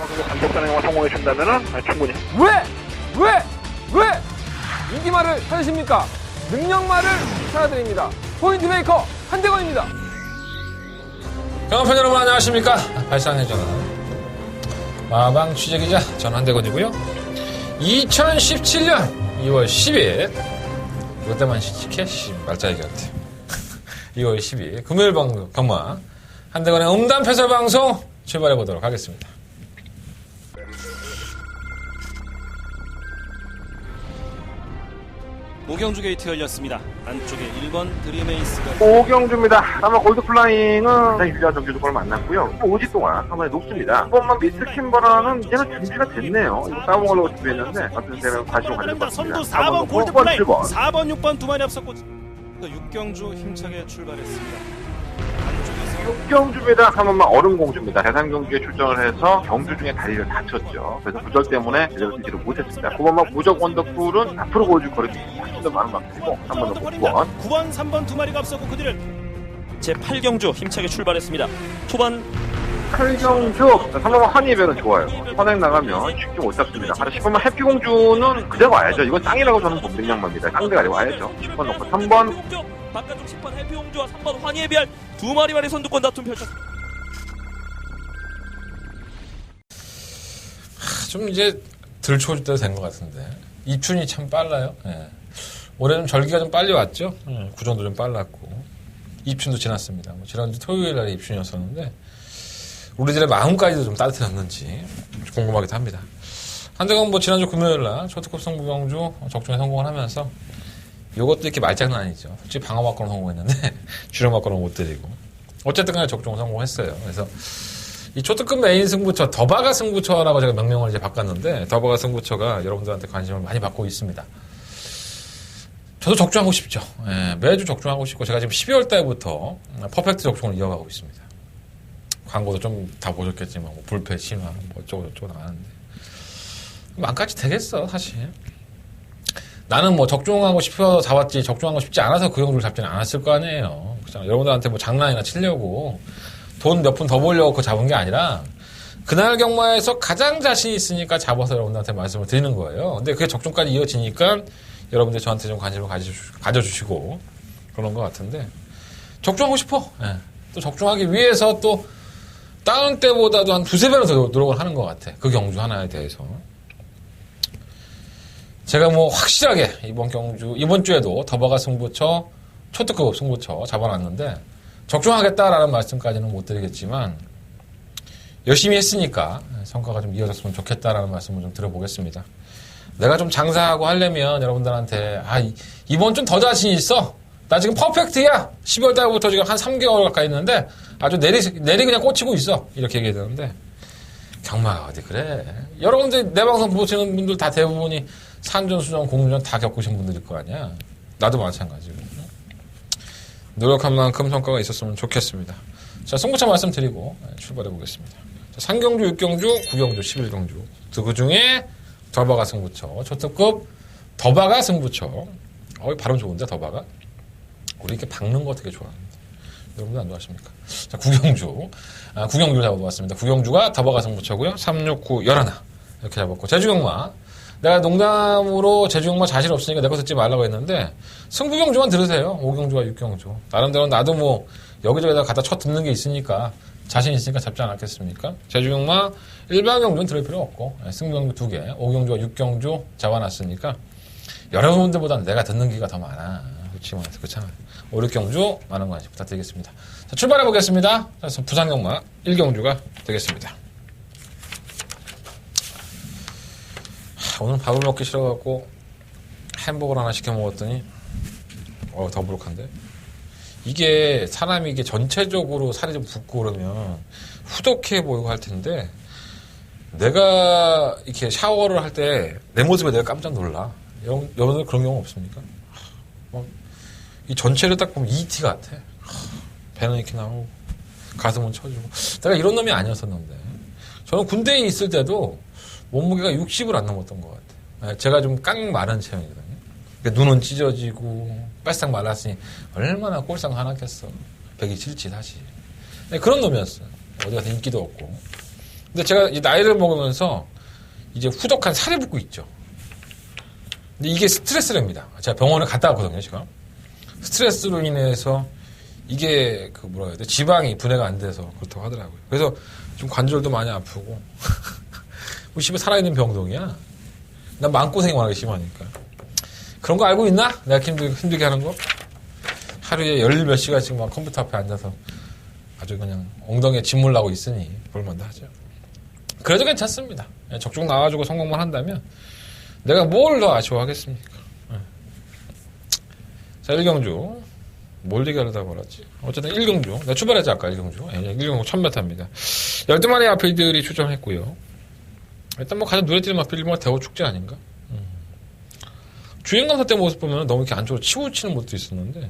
단독단행만 성공해준다면은 충분히. 왜 인기말을 찾으십니까? 능력말을 찾아드립니다. 포인트 메이커 한대건입니다. 경험팬 여러분 안녕하십니까? 발상의 전화 마방 취재기자 전 한대건이고요. 2017년 2월 10일 이것때만 시식해? 말짜기 같아. 2월 10일 금요일 경마 한대건의 음담패설 방송 출발해보도록 하겠습니다. 오경주 게이트 열렸습니다. 안쪽에 1번 드림에이스가 오경주입니다. 아마 골드플라잉은 가장 유리한 정규조건을 만났고요. 5지 동안 한 번에 높습니다. 한 번만 미스 킴버라는 이제는 준비가 됐네요. 이거 싸움하려고 준비했는데 어떤 데는 관심을 가질 것 같습니다. 선두 4번 골드플라잉 7번. 4번 6번 두 마리 앞섰고 육경주 힘차게 출발했습니다. 육경주입니다. 한 번만 얼음공주입니다. 대상경주에 출전을 해서 경주 중에 다리를 다쳤죠. 그래서 부절 때문에 제대로 뛰지를 못했습니다. 9번만 무적 원더풀은 앞으로 보여줄 거리도 훨씬 더 많은 것 같고 한 번 더 9번 3번 두 마리가 앞섰고 그들을 제8경주 힘차게 출발했습니다. 초반 8경주 3번만 허니벨은 좋아요. 선행 나가면 쉽게 못 잡습니다. 10번만 해피공주는 그대로 와야죠. 이건 땅이라고 저는 봅니다. 양반입니다. 상대가 와야죠. 10번 놓고 3번 바깥쪽 10번 해피공주와 3번 환희에 비할 두 마리만의 선두권 다툼 펼쳤습니다. 좀 이제 덜 추워질 때도 된 것 같은데 입춘이 참 빨라요. 예. 올해는 절기가 좀 빨리 왔죠. 구정도 좀 빨랐고 입춘도 지났습니다. 지난주 토요일 날에 입춘이었었는데 우리들의 마음까지도 좀 따뜻해졌는지 궁금하기도 합니다. 한대건 지난주 금요일 날 초특급 승부경주 적중에 성공을 하면서 이것도 이렇게 말장난 아니죠. 솔직히 방어막고는 성공했는데 주력막고는 못 때리고 어쨌든 간에 적중을 성공했어요. 그래서 이 초특급 메인 승부처 더바가 승부처라고 제가 명명을 이제 바꿨는데 더바가 승부처가 여러분들한테 관심을 많이 받고 있습니다. 저도 적중하고 싶죠. 예, 매주 적중하고 싶고 제가 지금 12월 달부터 퍼펙트 적중을 이어가고 있습니다. 광고도 좀 다 보셨겠지만 불패 신화 어쩌고 나가는데 만까지 되겠어 사실. 나는 적중하고 싶어서 잡았지 적중하고 싶지 않아서 그 경주를 잡지는 않았을 거 아니에요. 그렇잖아요. 여러분들한테 장난이나 치려고 돈 몇 푼 더 벌려고 그거 잡은 게 아니라 그날 경마에서 가장 자신 있으니까 잡아서 여러분들한테 말씀을 드리는 거예요. 근데 그게 적중까지 이어지니까 여러분들 저한테 좀 관심을 가져주시고 그런 것 같은데 적중하고 싶어. 예. 또 적중하기 위해서 또 다른 때보다도 한 두세 배는 더 노력을 하는 것 같아. 그 경주 하나에 대해서. 제가 확실하게 이번 주에도 더바가 승부처, 초특급 승부처 잡아놨는데, 적중하겠다라는 말씀까지는 못 드리겠지만, 열심히 했으니까 성과가 좀 이어졌으면 좋겠다라는 말씀을 좀 드려보겠습니다. 내가 좀 장사하고 하려면 여러분들한테, 이번 좀 더 자신 있어? 나 지금 퍼펙트야! 12월 달부터 지금 한 3개월 가까이 했는데, 아주 내리 그냥 꽂히고 있어. 이렇게 얘기해야 되는데, 경마가 어디 그래. 여러분들 내 방송 보시는 분들 다 대부분이 산전, 수전, 공전 다 겪으신 분들일 거 아니야. 나도 마찬가지고. 노력한 만큼 성과가 있었으면 좋겠습니다. 자, 승부처 말씀드리고 출발해 보겠습니다. 자, 3경주, 6경주, 9경주, 11경주. 그 중에 더바가 승부처, 초특급 더바가 승부처. 발음 좋은데, 더바가? 우리 이렇게 박는 거 되게 좋아합니다. 여러분들 안 좋아하십니까? 자, 9경주. 9경주 잡아봤습니다. 9경주가 더바가 승부처고요. 3, 6, 9, 11. 이렇게 잡았고. 제주경마. 내가 농담으로 제주경마 자신 없으니까 내 거 듣지 말라고 했는데 승부경주만 들으세요. 5경주와 6경주. 나름대로 나도 여기저기다 갖다 쳐 듣는 게 있으니까 자신 있으니까 잡지 않았겠습니까? 제주경마 일반 경주는 들을 필요 없고 승부경주 2개, 5경주와 6경주 잡아놨으니까 여러분들보다는 내가 듣는 기가 더 많아. 그렇잖아. 5, 6경주 많은 관심 부탁드리겠습니다. 자, 출발해 보겠습니다. 부산경마 1경주가 되겠습니다. 오늘 밥을 먹기 싫어갖고 햄버거를 하나 시켜 먹었더니 더부룩한데 이게 사람이 전체적으로 살이 좀 붓고 그러면 후덕해 보이고 할 텐데 내가 이렇게 샤워를 할 때 내 모습에 내가 깜짝 놀라. 여러분들 그런 경우 없습니까? 이 전체를 딱 보면 E.T. 같아. 배는 이렇게 나오고 가슴은 쳐주고. 내가 이런 놈이 아니었었는데 저는 군대에 있을 때도 몸무게가 60을 안 넘었던 것 같아요. 제가 좀 깡 마른 체형이거든요. 그러니까 눈은 찢어지고 빨싹 말랐으니 얼마나 꼴상 하나겠어. 배기 싫지 사실. 그런 놈이었어요. 어디 가서 인기도 없고. 근데 제가 이 나이를 먹으면서 이제 후덕한 살이 붙고 있죠. 근데 이게 스트레스랍니다. 제가 병원에 갔다 왔거든요, 지금. 스트레스로 인해서 이게 그 뭐라 해야 돼? 지방이 분해가 안 돼서 그렇다고 하더라고요. 그래서 좀 관절도 많이 아프고. 뭐 집에 살아있는 병동이야. 난 마음고생이 워낙에 심하니까. 그런 거 알고 있나? 내가 힘들게 하는 거? 하루에 10몇 시간씩 막 컴퓨터 앞에 앉아서 아주 그냥 엉덩이에 진물 나고 있으니 볼만도 하죠. 그래도 괜찮습니다. 적중 나와주고 성공만 한다면 내가 뭘 더 아쉬워하겠습니까? 자, 1경주. 뭘 얘기하려다 말았지? 어쨌든 1경주. 내가 출발했지, 아까 1경주. 1경주 1000m입니다. 12마리 마필들이 출전했고요. 일단 뭐 가장 눈에 띄는 마필이 뭐 대호축제 아닌가? 주행감사 때 모습 보면 너무 이렇게 안쪽으로 치우치는 모습도 있었는데,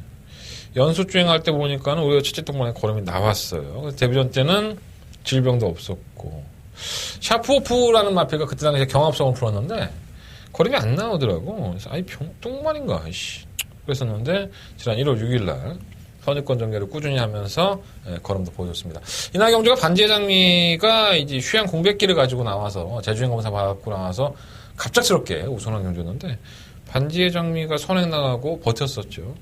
연수 주행할 때 보니까는 오히려 첫째 동반에 걸음이 나왔어요. 그래서 데뷔전 때는 질병도 없었고, 샤프오프라는 마필가 그때 당시에 경합성을 풀었는데, 걸음이 안 나오더라고. 그래서 아이 병똥말인가, 아이씨. 그랬었는데, 지난 1월 6일날 선입권 전개를 꾸준히 하면서 걸음도 보여줬습니다. 이날 경주가 반지의 장미가 이제 휴양 공백기를 가지고 나와서 재주행 검사 받고 나와서 갑작스럽게 우승한 경주였는데, 반지의 장미가 선행 나가고 버텼었죠.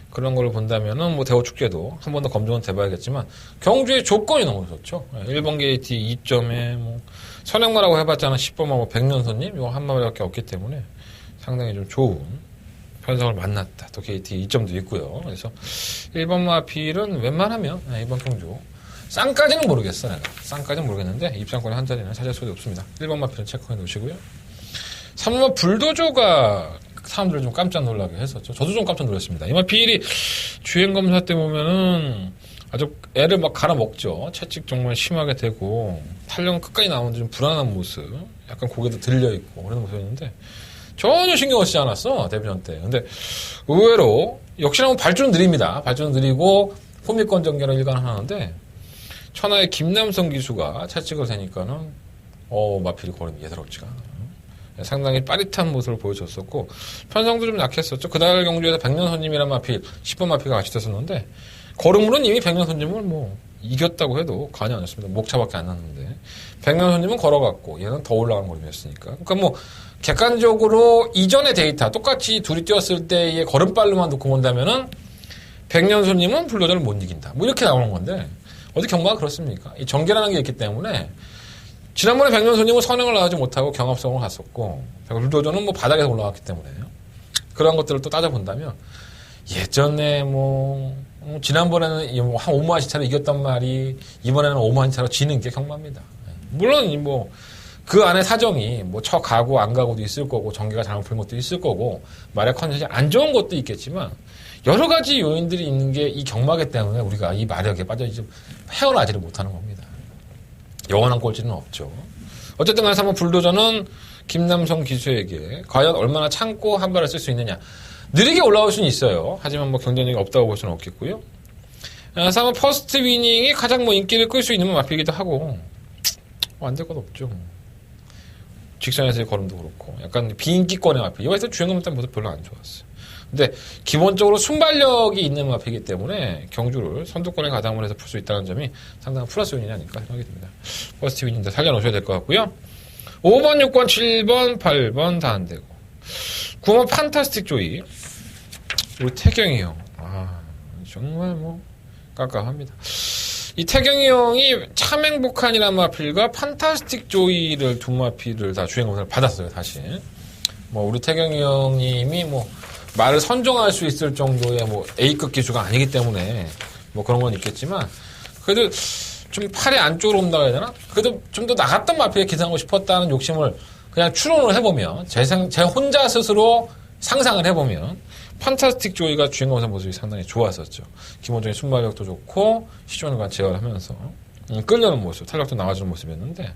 그런 걸 본다면은 뭐 대호축제도 한 번 더 검증은 돼봐야겠지만 경주의 조건이 너무 좋죠. 1번 게이트 2점에 뭐 선행마라고 해봤자는 10번만 뭐 100년손님 이거 한 마리밖에 없기 때문에 상당히 좀 좋은 편성을 만났다. 또 게이트 2점도 있고요. 그래서 1번 마필은 웬만하면 이번 경주 쌍까지는 모르겠어 내가. 쌍까지는 모르겠는데 입상권에 한 자리는 차지할 수도 없습니다. 1번 마필은 체크해 놓으시고요. 3번 불도저가 사람들을 좀 깜짝 놀라게 했었죠. 저도 좀 깜짝 놀랐습니다. 이마 비일이 주행검사 때 보면은 아주 애를 막 갈아먹죠. 채찍 정말 심하게 되고 탄력 끝까지 나오는데 좀 불안한 모습, 약간 고개도 들려있고 그런 모습이었는데 전혀 신경 쓰지 않았어 데뷔전 때. 근데 의외로 역시나 뭐 발주는 느립니다. 발주는 느리고 호미권 전개를 일관하는데 천하의 김남성 기수가 채찍을 대니까는 마필이 걸음이 예사롭지가 않아요. 상당히 빠릿한 모습을 보여줬었고 편성도 좀 약했었죠. 그날 경주에서 백년손님이란 마필 10번 마필가 같이 됐었는데 걸음으로는 이미 백년손님을 뭐 이겼다고 해도 과언이 아니었습니다. 목차밖에 안 났는데 백년손님은 걸어갔고 얘는 더 올라간 걸음이었으니까. 그러니까 뭐 객관적으로 이전의 데이터 똑같이 둘이 뛰었을 때의 걸음빨로만 놓고 본다면은 백년손님은 불도저를 못 이긴다. 뭐 이렇게 나오는 건데 어디 경마가 그렇습니까? 이 전개라는 게 있기 때문에 지난번에 백년손님은 선행을 나가지 못하고 경합성을 갔었고 불도저는 뭐 바닥에서 올라갔기 때문에 그런 것들을 또 따져본다면 예전에 뭐 지난번에는 한 5만원씩 차로 이겼단 말이 이번에는 5만원 차로 지는 게 경마입니다. 물론 뭐 그 안에 사정이 뭐 쳐 가고 안 가고도 있을 거고 전개가 잘못 풀린 것도 있을 거고 말의 컨디션이 안 좋은 것도 있겠지만 여러 가지 요인들이 있는 게 이 경마기 때문에 우리가 이 마력에 빠져 헤어나지를 못하는 겁니다. 영원한 꼴찌는 없죠. 어쨌든 간에 한번 불도저는 김남성 기수에게 과연 얼마나 참고 한 발을 쓸 수 있느냐. 느리게 올라올 수는 있어요. 하지만 뭐 경쟁력이 없다고 볼 수는 없겠고요. 한번 퍼스트 위닝이 가장 뭐 인기를 끌 수 있는 마필이기도 하고 안 될 것 없죠. 직선에서의 걸음도 그렇고 약간 비인기권의 마필. 여기서 주행검사 때 모습 별로 안 좋았어요. 근데 기본적으로 순발력이 있는 마필이기 때문에 경주를 선두권에 가담을 해서 풀 수 있다는 점이 상당한 플러스 요인이 아닐까 생각이 듭니다. 퍼스트 윈인데 살려놓으셔야 될 것 같고요. 5번, 6번, 7번, 8번 다 안 되고 9번 판타스틱 조이 우리 태경이 형 정말 뭐 깝깝합니다. 이 태경이 형이 참 행복한이라는 마필과 판타스틱 조이를 두 마필을 다 주행검사를 받았어요. 다시 뭐 우리 태경이 형님이 뭐 말을 선정할 수 있을 정도의 뭐 A급 기수가 아니기 때문에 뭐 그런 건 있겠지만 그래도 좀 팔이 안쪽으로 온다고 해야 되나? 그래도 좀 더 나갔던 마필에 기생하고 싶었다는 욕심을 그냥 추론을 해보면 제 혼자 스스로 상상을 해보면 판타스틱 조이가 주인공사 모습이 상당히 좋았었죠. 기본적인 순발력도 좋고 시종과 제어하면서 끌려는 모습, 탄력도 나와주는 모습이었는데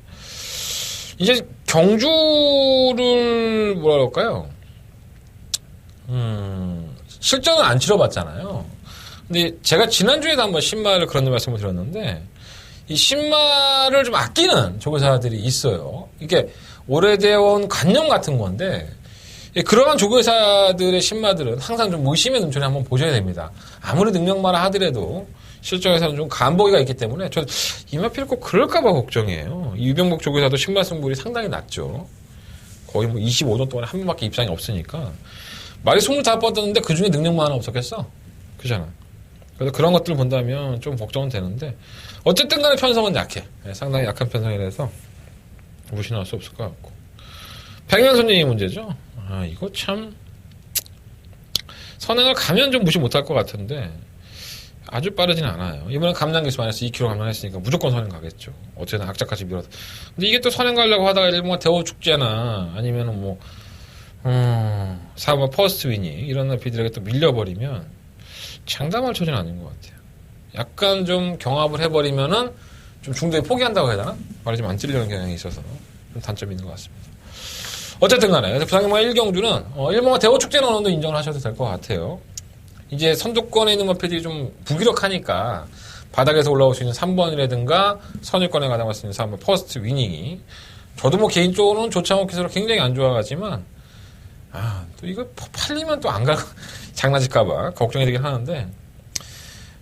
이제 경주를 뭐라 그럴까요? 실전은 안 치러봤잖아요. 근데 제가 지난주에도 한번 신마를 그런 말씀을 드렸는데 이 신마를 좀 아끼는 조교사들이 있어요. 이게 오래되어온 관념 같은 건데 그러한 조교사들의 신마들은 항상 좀 의심의 눈초리 한번 보셔야 됩니다. 아무리 능력마라 하더라도 실전에서는 좀 간보기가 있기 때문에 저 이마필 꼭 그럴까봐 걱정이에요. 유병복 조교사도 신마승부율이 상당히 낮죠. 거의 뭐 25년 동안에 한 번밖에 입상이 없으니까 말이 25번 떴는데 그 중에 능력만 하나 없었겠어? 그잖아. 그래서 그런 것들을 본다면 좀 걱정은 되는데 어쨌든 간에 편성은 약해. 상당히 약한 편성이라서 무시할 수 없을 것 같고. 백년손님이 문제죠. 이거 참 선행을 가면 좀 무시 못할 것 같은데 아주 빠르진 않아요. 이번엔 감량기수 마이너스 2kg 감량했으니까 무조건 선행 가겠죠. 어쨌든 악착같이 밀어서. 근데 이게 또 선행 가려고 하다가 일본가 대우축제나 아니면은 뭐, 사바 퍼스트 위니 이런 나피들에게 또 밀려버리면 장담할 처지는 아닌 것 같아요. 약간 좀 경합을 해버리면은 좀 중도에 포기한다고 해야 되나? 말이 좀 안 찔리는 경향이 있어서 좀 단점이 있는 것 같습니다. 어쨌든 간에 부산경마 1경주는 일본과 대우축제는 어느 정도 인정을 하셔도 될 것 같아요. 이제 선두권에 있는 마필들이 좀 무기력하니까 바닥에서 올라올 수 있는 3번이라든가 선유권에 가담할 수 있는 3번 퍼스트 위닝이 저도 뭐 개인적으로는 조창욱 기수로 굉장히 안 좋아하지만 또 이거 팔리면 또 안 갈 장난칠까봐 걱정이 되긴 하는데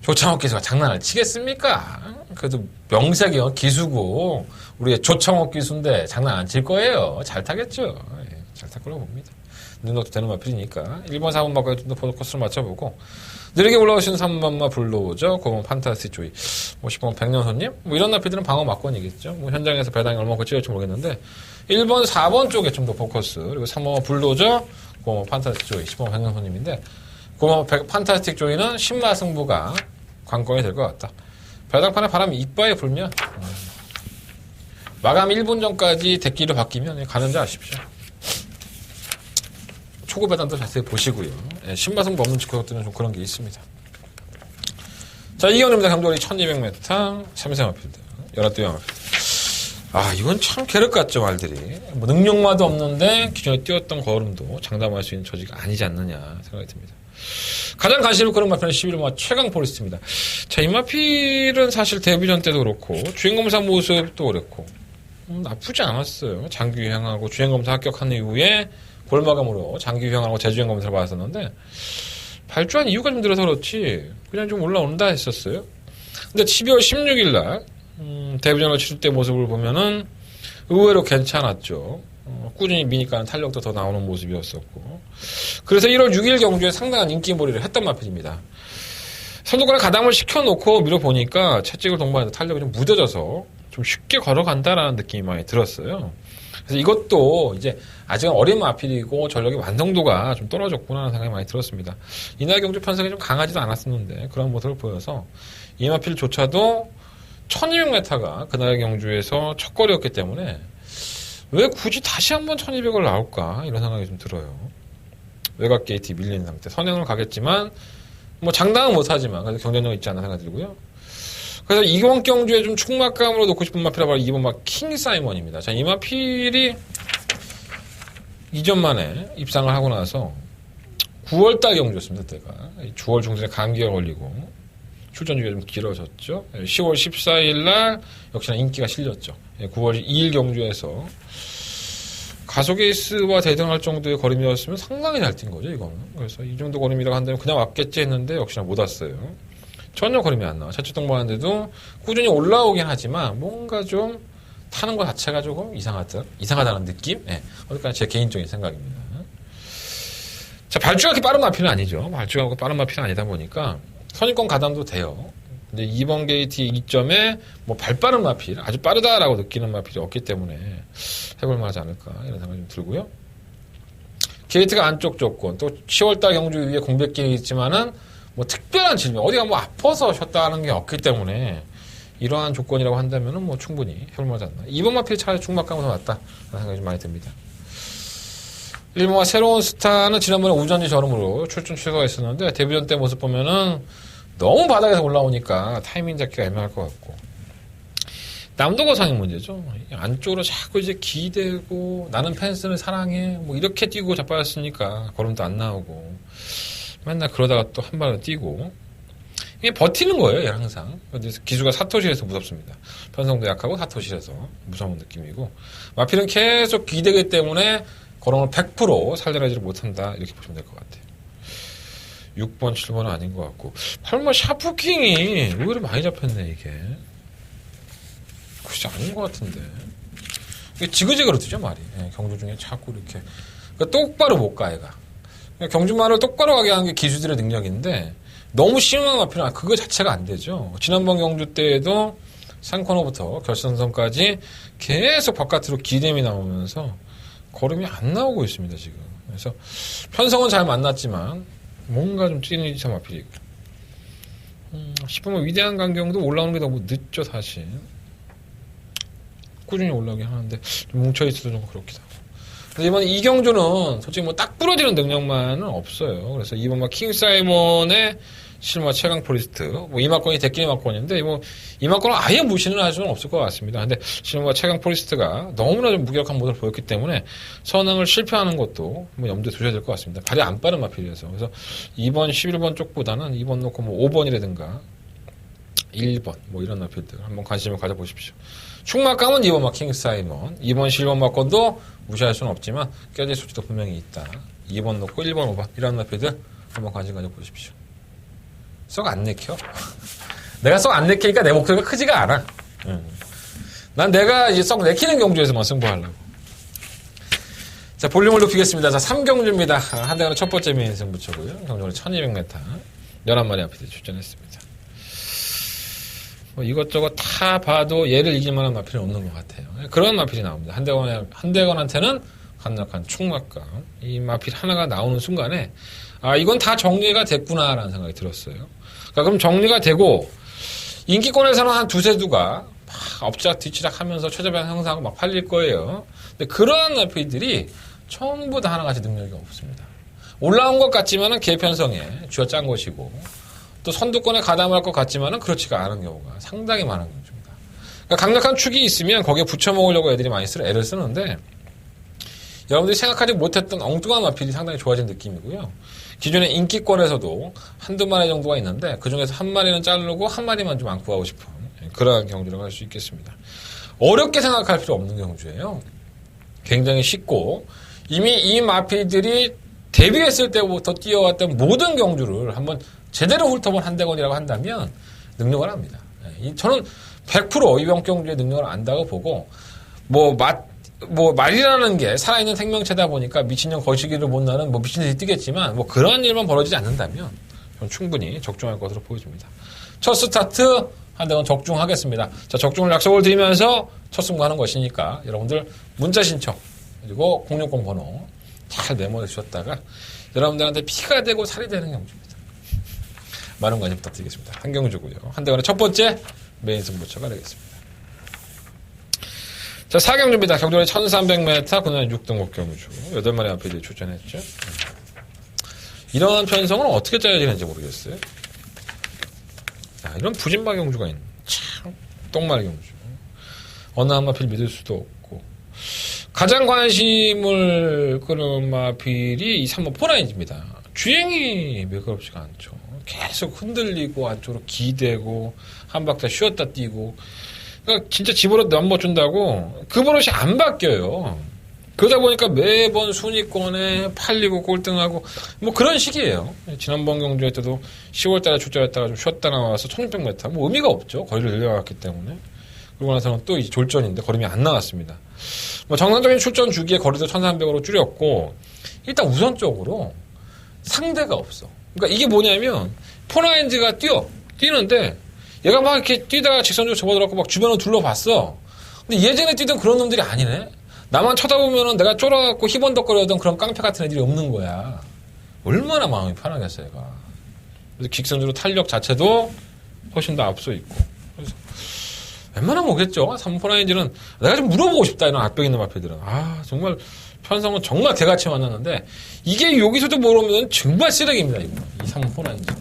조창욱 기수가 장난을 치겠습니까? 그래도 명색이요 기수고 우리의 조창욱 기수인데 장난 안 칠 거예요. 잘 타겠죠. 잘 탈 거라고 봅니다. 눈도 되는 마필이니까 1번, 4번 마까지 좀 더 포커스를 맞춰보고 느리게 올라오시는 3번마 불로우죠. 9번 판타스틱 조이 10번 백년손님 뭐 이런 마필들은 방어 막권이겠죠. 뭐 현장에서 배당이 얼마나 찔릴지 모르겠는데 1번, 4번 쪽에 좀 더 포커스 그리고 3번 불로우죠. 9번 판타스틱 조이 10번 백년손님인데 9번 판타스틱 조이는 신마 승부가 관건이 될 것 같다. 배당판에 바람이 이빠에 불면 마감 1분 전까지 대기로 바뀌면 가는지 아십시오. 초고 배당도 자세히 보시고요. 신마승부 없는 직구것들은 좀 그런 게 있습니다. 자, 이경입니다. 감독이 1200m, 삼생마필드, 연합도양마필드. 이건 참 괴력 같죠, 말들이. 뭐 능력마도 없는데 기존에 뛰었던 걸음도 장담할 수 있는 처지가 아니지 않느냐 생각이 듭니다. 가장 관심을 끄는 마필은 11마 최강 포리스트입니다. 자, 이 마필은 사실 데뷔전 때도 그렇고 주행검사 모습도 그렇고 나쁘지 않았어요. 장기 유행하고 주행검사 합격한 이후에 골마감으로 장기 유행하고 재주행 검사를 받았었는데 발주한 이유가 좀 들어서 그렇지 그냥 좀 올라온다 했었어요. 근데 12월 16일 날 데뷔전을 치를 때 모습을 보면은 의외로 괜찮았죠. 꾸준히 미니까는 탄력도 더 나오는 모습이었었고 그래서 1월 6일 경주에 상당한 인기몰이를 했던 마필입니다. 선두권에 가담을 시켜놓고 밀어보니까 채찍을 동반해서 탄력이 좀 무뎌져서 좀 쉽게 걸어간다라는 느낌이 많이 들었어요. 그래서 이것도 이제 아직은 어린 마필이고 전력의 완성도가 좀 떨어졌구나 하는 생각이 많이 들었습니다. 이날 경주 편성이 좀 강하지도 않았었는데 그런 모습을 보여서 이 마필조차도 1200m가 그날 경주에서 첫 거리였기 때문에 왜 굳이 다시 한번 1200을 나올까 이런 생각이 좀 들어요. 외곽 게이트 밀린 상태 선행을 가겠지만 뭐 장담은 못하지만 그래도 경쟁력 있지 않나 생각이 들고요. 그래서 이번 경주에 좀 충막감으로 놓고 싶은 마필이 바로 2번 막 킹 사이먼입니다. 자, 이 마필이 2년 만에 입상을 하고 나서 9월달 경주였습니다. 그때가 9월 중순에 감기가 걸리고 출전 주기가 좀 길어졌죠. 10월 14일 날 역시나 인기가 실렸죠. 9월 2일 경주에서 가속에이스와 대등할 정도의 거리미였으면 상당히 잘 뛴 거죠, 이거는. 그래서 이 정도 거리미라고 한다면 그냥 왔겠지 했는데 역시나 못 왔어요. 전혀 거리미 안 나와. 차출 동반하는데도 꾸준히 올라오긴 하지만 뭔가 좀 타는 것 자체가 조금 이상하다는 느낌? 어디까지 제 개인적인 생각입니다. 자, 발주가 그렇게 빠른 마필은 아니죠. 발주가 그렇게 빠른 마필은 아니다 보니까 선입권 가담도 돼요. 근데 2번 게이트 2점에 뭐 발빠른 마필, 아주 빠르다라고 느끼는 마필이 없기 때문에 해볼만 하지 않을까 이런 생각이 좀 들고요. 게이트가 안쪽 조건, 또 10월달 경주 위에 공백길이 있지만은 뭐 특별한 질병, 어디가 뭐 아파서 쉬었다 하는 게 없기 때문에 이러한 조건이라고 한다면은 뭐 충분히 해볼만 하지 않나. 2번 마필이 차라리 충막감으로 낫다 라는 생각이 좀 많이 듭니다. 1번과 새로운 스타는 지난번에 우전지 저름으로 출전 취소했었는데 데뷔전 때 모습 보면은 너무 바닥에서 올라오니까 타이밍 잡기가 애매할 것 같고 남도거상의 문제죠. 안쪽으로 자꾸 이제 기대고 나는 펜스를 사랑해 뭐 이렇게 뛰고 자빠졌으니까 걸음도 안 나오고 맨날 그러다가 또 한 발을 뛰고 이게 버티는 거예요. 얘 항상. 그래서 기수가 사토실에서 무섭습니다. 편성도 약하고 사토실에서 무서운 느낌이고 마필은 계속 기대기 때문에 걸음을 100% 살려내지를 못한다 이렇게 보시면 될 것 같아요. 6번, 7번은 아닌 것 같고. 8번 샤프킹이 의외로 많이 잡혔네, 이게. 글쎄, 아닌 것 같은데. 이게 지그재그로 뜨죠, 말이. 예, 경주 중에 자꾸 이렇게. 그러니까 똑바로 못 가, 얘가. 그러니까 경주말을 똑바로 가게 하는 게 기수들의 능력인데, 너무 심한 마피는 그거 자체가 안 되죠. 지난번 경주 때에도 상코너부터 결선선까지 계속 바깥으로 기댐이 나오면서 걸음이 안 나오고 있습니다, 지금. 그래서 편성은 잘 만났지만 뭔가 좀 찌는 듯한 마필이고 10번 위대한 강경도 올라오는 게 너무 늦죠, 사실. 꾸준히 올라오긴 하는데 좀 뭉쳐있어도 좀 그렇기도 하고. 그래서 이번 이경주는 솔직히 뭐 딱 부러지는 능력만은 없어요. 그래서 이번 막 킹사이먼의 실마 최강 포리스트, 뭐 이마권이 대끼리 마권인데, 뭐 이마권을 아예 무시는 할 수는 없을 것 같습니다. 근데 실마 최강 포리스트가 너무나 좀 무기력한 모습을 보였기 때문에 선행을 실패하는 것도 뭐 염두에 두셔야 될 것 같습니다. 발이 안 빠른 마필이어서. 그래서 2번, 11번 쪽보다는 2번 놓고 뭐 5번이라든가 1번 뭐 이런 마필들 한번 관심을 가져보십시오. 충막감은 2번 막 킹사이먼, 2번 11번 마권도 무시할 수는 없지만 깨질 수도 분명히 있다. 2번 놓고 1번, 5번 이런 마필들 한번 관심 가져보십시오. 썩 안 내켜. 내가 썩 안 내키니까 내 목소리가 크지가 않아. 난 내가 이제 썩 내키는 경주에서만 승부하려고. 자, 볼륨을 높이겠습니다. 자, 3경주입니다. 한대관의 첫 번째 메인 승부처고요. 경주는 1200m. 11마리 앞에 출전했습니다. 뭐 이것저것 다 봐도 얘를 이길 만한 마필은 없는 것 같아요. 그런 마필이 나옵니다. 한대관한테는 강력한 충막감. 이 마필 하나가 나오는 순간에 아, 이건 다 정리가 됐구나라는 생각이 들었어요. 그러니까 그럼 정리가 되고 인기권에서는 한 두세 두가 막 엎치락 뒤치락 하면서 최저변 형성하고 막 팔릴 거예요. 근데 그러한 마필들이 전부 다 하나같이 능력이 없습니다. 올라온 것 같지만은 개편성에 쥐어짠 것이고 또 선두권에 가담할 것 같지만은 그렇지가 않은 경우가 상당히 많은 경우입니다. 그러니까 강력한 축이 있으면 거기에 붙여먹으려고 애들이 많이 애를 쓰는데 여러분들이 생각하지 못했던 엉뚱한 마필이 상당히 좋아진 느낌이고요. 기존에 인기권에서도 한두 마리 정도가 있는데 그중에서 한 마리는 자르고 한 마리만 좀 안고 가고 싶은 그러한 경주라고 할 수 있겠습니다. 어렵게 생각할 필요 없는 경주예요. 굉장히 쉽고 이미 이 마필들이 데뷔했을 때부터 뛰어왔던 모든 경주를 한번 제대로 훑어본 한대건이라고 한다면 능력을 합니다. 저는 100% 이번 경주의 능력을 안다고 보고 말이라는 게 살아있는 생명체다 보니까 미친년 거시기를 못 나는 뭐 미친듯이 뛰겠지만 뭐 그런 일만 벌어지지 않는다면 저는 충분히 적중할 것으로 보여집니다. 첫 스타트 한대건 적중하겠습니다. 자, 적중을 약속을 드리면서 첫 승부하는 것이니까 여러분들 문자 신청 그리고 060 번호 잘 메모해 주셨다가 여러분들한테 피가 되고 살이 되는 경주입니다. 많은 관심 부탁드리겠습니다. 한경주고요. 한대건의 첫 번째 메인 승부처가 되겠습니다. 자, 4경주입니다. 경주는 1300m, 그날 6등급 경주. 8마리 앞에 출전했죠. 이런 편성은 어떻게 짜야 되는지 모르겠어요. 자, 이런 부진마 경주가 있네. 참, 똥말 경주. 어느 한 마필 믿을 수도 없고. 가장 관심을 끄는 마필이 이 3번 포나인즈입니다. 주행이 매끄럽지가 않죠. 계속 흔들리고, 안쪽으로 기대고, 한 박자 쉬었다 뛰고, 그러니까 진짜 집으로 넘어준다고 그 버릇이 안 바뀌어요. 그러다 보니까 매번 순위권에 팔리고 꼴등하고 뭐 그런 식이에요. 지난번 경주에 때도 10월달에 출전했다가 좀 쉬었다 나와서 1600m 뭐 의미가 없죠. 거리를 늘려갔기 때문에. 그러고 나서는 또 이 졸전인데 걸음이 안 나왔습니다. 뭐 정상적인 출전 주기에 거리도 1300으로 줄였고 일단 우선적으로 상대가 없어. 그러니까 이게 뭐냐면 포나인즈가 뛰는데 얘가 막 이렇게 뛰다가 직선적으로 접어들어갖고 막 주변을 둘러봤어. 근데 예전에 뛰던 그런 놈들이 아니네? 나만 쳐다보면은 내가 쫄아갖고 희번덕거리던 그런 깡패 같은 애들이 없는 거야. 얼마나 마음이 편하겠어, 얘가. 그래서 직선적으로 탄력 자체도 훨씬 더 앞서 있고. 그래서 웬만하면 오겠죠. 3포나인지는 내가 좀 물어보고 싶다, 이런 악병 있는 마필들은. 아, 정말 편성은 정말 개같이 만났는데 이게 여기서도 모르면 정말 쓰레기입니다, 이거. 이 3포나인지.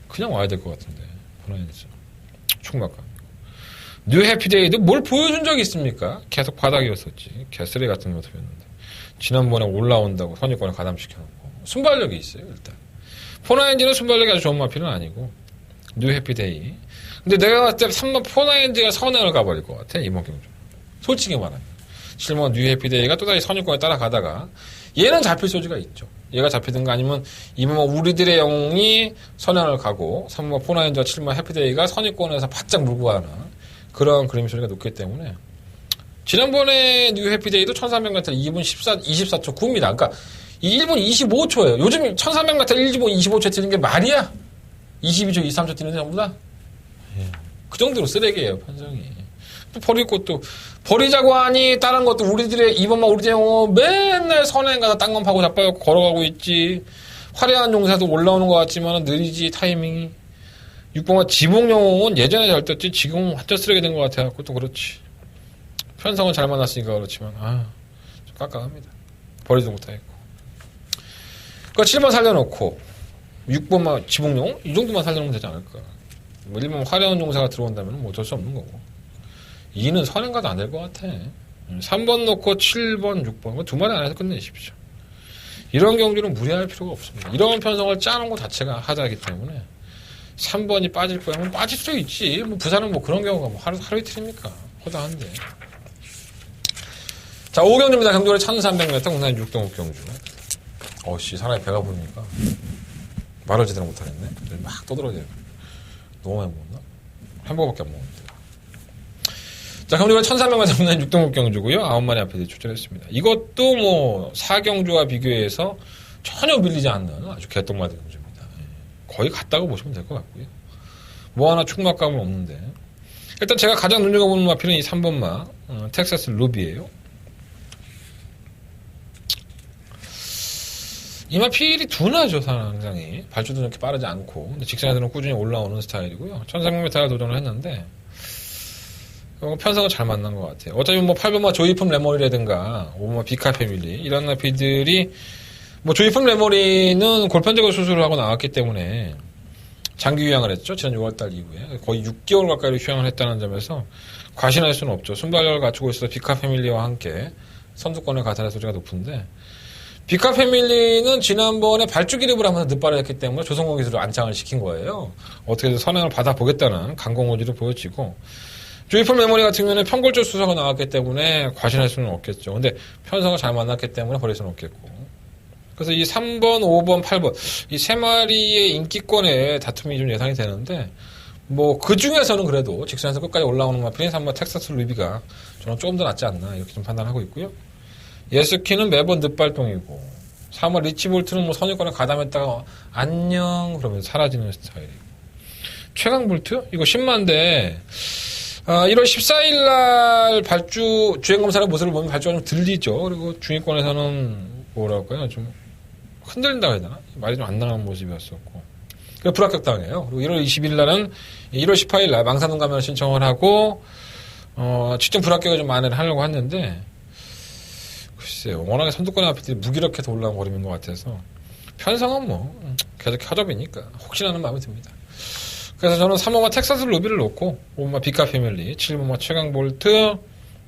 그냥 와야 될 것 같은데. 충막감. 뉴 해피데이도 뭘 보여준 적이 있습니까? 계속 바닥이었었지. 개쓰레기 같은 모습이었는데. 지난번에 올라온다고 선입권을 가담시켜놓고. 순발력이 있어요, 일단. 포나인지는 순발력이 아주 좋은 마필은 아니고. 뉴 해피데이. 근데 내가 봤을 때 3번 포나인지가 선행을 가버릴 것 같아, 이번 경주. 솔직히 말하면. 7번 뉴 해피데이가 또다시 선입권에 따라가다가 얘는 잡힐 소지가 있죠. 얘가 잡히든가 아니면 이번 우리들의 영웅이 선행을 가고 3번 포나인저와 7번 해피데이가 선의권에서 바짝 물고 가는 그런 그림 소리가 높기 때문에 지난번에 뉴 해피데이도 1300m 2분 24초 9입니다. 그러니까 1분 25초예요. 요즘 1300m 1분 25초 뛰는 게 말이야? 22초, 23초 뛰는 데 전부 다? 그 정도로 쓰레기예요, 편성이. 또 버리고 또 버리자고 하니 다른 것도 우리들의 이번만 우리들의 영웅 맨날 선행 가서 땅건 파고 자빠져 걸어가고 있지. 화려한 용사도 올라오는 것 같지만 느리지 타이밍이. 6번가 지붕 영웅은 예전에 잘 떴지 지금은 완전 쓰레기 된 것 같아갖고 또 그렇지. 편성은 잘 만났으니까 그렇지만 좀 깜깜합니다. 버리지 못하겠고. 그러니까 7번 살려놓고 6번만 지붕 영웅 이 정도만 살려놓으면 되지 않을까. 뭐 1번 화려한 용사가 들어온다면 뭐 어쩔 수 없는 거고. 2는 선행가도 안 될 것 같아. 3번 놓고 7번, 6번 두 마리 안에서 끝내십시오. 이런 경주는 무리할 필요가 없습니다. 이런 편성을 짜놓은 것 자체가 하자이기 때문에 3번이 빠질 거야. 뭐 빠질 수 있지. 뭐 부산은 뭐 그런 경우가 뭐 하루 이틀입니까? 허다한데. 자, 5경주입니다. 경주를 1300m 국내 6등급 경주. 사람이 배가 부르니까 말을 제대로 못하겠네. 막 떠들어대요. 너무 많이 먹었나? 햄버거밖에 안 먹었는데. 자, 경주가 1300m 국내 6등급 경주고요. 9마리 앞에 출전했습니다. 이것도 뭐 4경주와 비교해서 전혀 밀리지 않는 아주 개똥맞은 경주입니다. 거의 같다고 보시면 될 것 같고요. 뭐 하나 충막감은 없는데. 일단 제가 가장 눈여겨보는 마필은 이 3번마 텍사스 루비예요. 이 마필이 둔하죠, 상당히. 발주도 이렇게 빠르지 않고. 근데 직선에서는 꾸준히 올라오는 스타일이고요. 1300m를 도전을 했는데, 편성은 잘 만난 것 같아요. 어차피 뭐 8번마 조이품 레머리라든가, 5번마 비카 패밀리, 이런 마필들이, 뭐 조이품 레머리는 골편적으로 수술을 하고 나왔기 때문에, 장기 휴양을 했죠. 지난 6월달 이후에. 거의 6개월 가까이 휴양을 했다는 점에서, 과신할 수는 없죠. 순발력을 갖추고 있어서 비카 패밀리와 함께 선두권에 가탈할 소지가 높은데, 비카 패밀리는 지난번에 발주 기립을 하면서 늦발을 했기 때문에 조성공 기술을 안착을 시킨 거예요. 어떻게든 선행을 받아보겠다는 강공호지를 보여지고, 조이풀 메모리 같은 경우는 편골조 수사가 나왔기 때문에 과신할 수는 없겠죠. 근데 편성을 잘 만났기 때문에 버릴 수는 없겠고. 그래서 이 3번, 5번, 8번 이 세 마리의 인기권의 다툼이 좀 예상이 되는데, 뭐 그 중에서는 그래도 직선에서 끝까지 올라오는 마필인 3번 텍사스 루비가 저는 조금 더 낫지 않나 이렇게 좀 판단하고 있고요. 예스키는 매번 늦발동이고, 3번 리치볼트는 뭐 선유권에 가담했다가 안녕 그러면 사라지는 스타일이고, 최강볼트 이거 10만대 1월 14일 날 발주 주행검사의 모습을 보면 발주가 좀 들리죠. 그리고 중위권에서는 뭐랄까요, 좀 흔들린다고 해야 되나? 말이 좀 안 나가는 모습이었었고, 그래서 불합격당해요. 그리고 1월 20일 날은 1월 18일 날 망사동 가면 신청을 하고 직전 불합격을 좀 만회를 하려고 했는데, 글쎄요, 워낙에 선두권의 앞에 무기력해서 올라온 거림인 것 같아서 편성은 뭐 계속 켜접이니까 혹시라는 마음이 듭니다. 그래서 저는 3번마 텍사스 루비를 놓고 5번마 비카 패밀리, 7번마 최강볼트,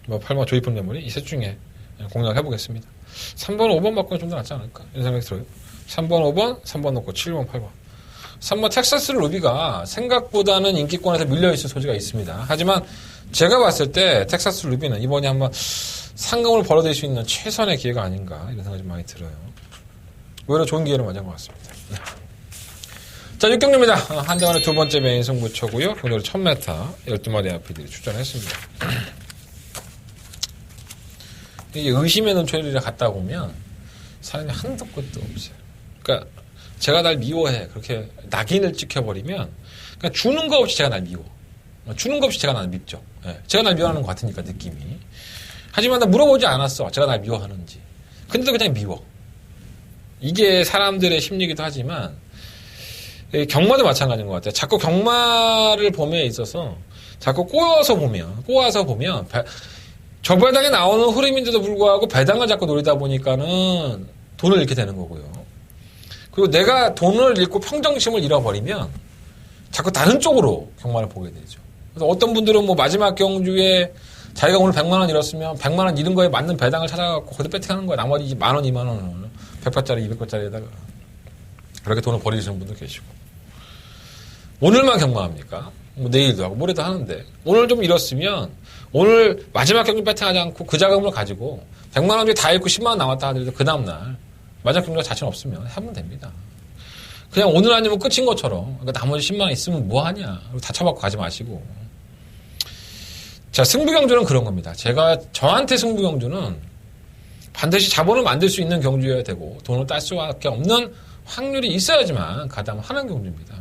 8번마 조이폰 메모리 이 셋 중에 공략을 해보겠습니다. 3번, 5번 바꾸면 좀 더 낫지 않을까 이런 생각이 들어요. 3번, 5번, 3번 놓고 7번, 8번. 3번 텍사스 루비가 생각보다는 인기권에서 밀려있을 소지가 있습니다. 하지만 제가 봤을 때 텍사스 루비는 이번에 한번 상금을 벌어들일 수 있는 최선의 기회가 아닌가 이런 생각이 좀 많이 들어요. 오히려 좋은 기회를 맞은 것 같습니다. 네. 자, 6경주입니다. 한정환의 두 번째 메인 승부처고요. 오늘 1000m 12마리 앞이들이 출전했습니다. 이게 의심의 눈초리를 갖다 보면 사람이 한도 끝도 없어요. 그러니까 제가 날 미워해 그렇게 낙인을 찍혀버리면 그러니까 주는 거 없이 제가 날 미워. 주는 거 없이 제가 날 밉죠. 네. 제가 날 미워하는 것 같으니까 느낌이. 하지만 나 물어보지 않았어. 제가 날 미워하는지. 근데도 그냥 미워. 이게 사람들의 심리이기도 하지만 경마도 마찬가지인 것 같아요. 자꾸 경마를 봄에 있어서 자꾸 꼬아서 보면 저 배당에 나오는 흐름인데도 불구하고 배당을 자꾸 노리다 보니까는 돈을 잃게 되는 거고요. 그리고 내가 돈을 잃고 평정심을 잃어버리면 자꾸 다른 쪽으로 경마를 보게 되죠. 그래서 어떤 분들은 뭐 마지막 경주에 자기가 오늘 100만 원 잃었으면 100만 원 잃은 거에 맞는 배당을 찾아갖고 거기서 배팅하는 거야. 나머지 만 원, 2만 원을 100바짜리, 200바짜리에다가 그렇게 돈을 버리시는 분도 계시고. 오늘만 경마합니까? 뭐 내일도 하고 모레도 하는데 오늘 좀 잃었으면 오늘 마지막 경기 배팅하지 않고 그 자금을 가지고 100만 원 중에 다 잃고 10만 원 남았다 하더라도 그 다음날 마지막 경기가 자신 없으면 하면 됩니다. 그냥 오늘 아니면 끝인 것처럼 그러니까 나머지 10만 원 있으면 뭐 하냐 다쳐받고 가지 마시고. 자, 승부경주는 그런 겁니다. 저한테 승부경주는 반드시 자본을 만들 수 있는 경주여야 되고 돈을 딸 수밖에 없는 확률이 있어야지만 가담하는 경주입니다.